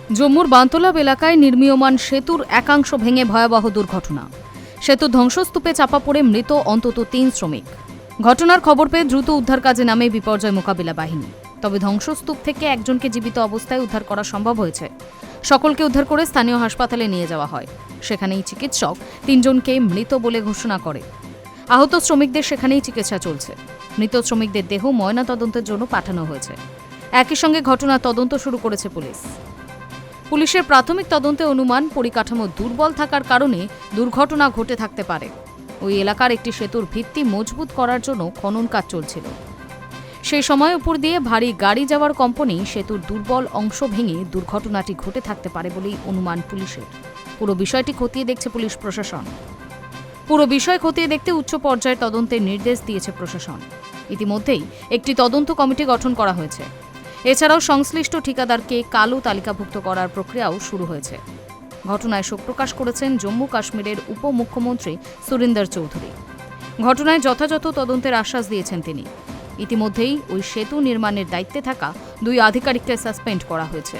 জম্মুর বান্তলাব এলাকায় নির্মীয়মান সেতুর একাংশ ভেঙে ভয়াবহ দুর্ঘটনা। সেতু ধ্বংসস্তূপে চাপা পড়ে মৃত অন্তত ৩ শ্রমিক। ঘটনার খবর পেয়ে দ্রুত উদ্ধার কাজে নামে বিপর্যয় মোকাবিলা বাহিনী। তবে ধ্বংসস্তূপ থেকে একজনকে জীবিত অবস্থায় উদ্ধার করা সম্ভব হয়েছে। সকলকে উদ্ধার করে স্থানীয় হাসপাতালে নিয়ে যাওয়া হয়। সেখানেই চিকিৎসক ৩ জনকে মৃত বলে ঘোষণা করে। আহত শ্রমিকদের সেখানেই চিকিৎসা চলছে। মৃত শ্রমিকদের দেহ ময়নাতদন্তের জন্য পাঠানো হয়েছে। একই সঙ্গে ঘটনার তদন্ত শুরু করেছে পুলিশ। পুলিশের প্রাথমিক তদন্তে অনুমান পরিকাঠামো দুর্বল থাকার কারণে দুর্ঘটনা ঘটে থাকতে পারে। ওই এলাকার একটি সেতুর ভিত্তি মজবুত করার জন্য খনন কাজ চলছিল। সেই সময় উপর দিয়ে ভারী গাড়ি যাওয়ার কম্পনেই সেতুর দুর্বল অংশ ভেঙে দুর্ঘটনাটি ঘটে থাকতে পারে বলেই অনুমান পুলিশের। পুরো বিষয়টি খতিয়ে দেখছে পুলিশ প্রশাসন। পুরো বিষয় খতিয়ে দেখতে উচ্চ পর্যায়ের তদন্তের নির্দেশ দিয়েছে প্রশাসন। ইতিমধ্যেই একটি তদন্ত কমিটি গঠন করা হয়েছে। এছাড়াও সংশ্লিষ্ট ঠিকাদারকে কালো তালিকাভুক্ত করার প্রক্রিয়াও শুরু হয়েছে। ঘটনায় শোক প্রকাশ করেছেন জম্মু কাশ্মীরের উপমুখ্যমন্ত্রী সুরিন্দর চৌধুরী। ঘটনায় যথাযথ তদন্তের আশ্বাস দিয়েছেন তিনি। ইতিমধ্যেই ওই সেতু নির্মাণের দায়িত্বে থাকা 2 আধিকারিককে সাসপেন্ড করা হয়েছে।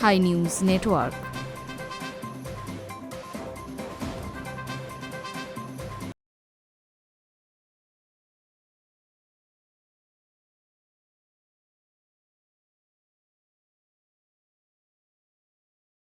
Hi news network.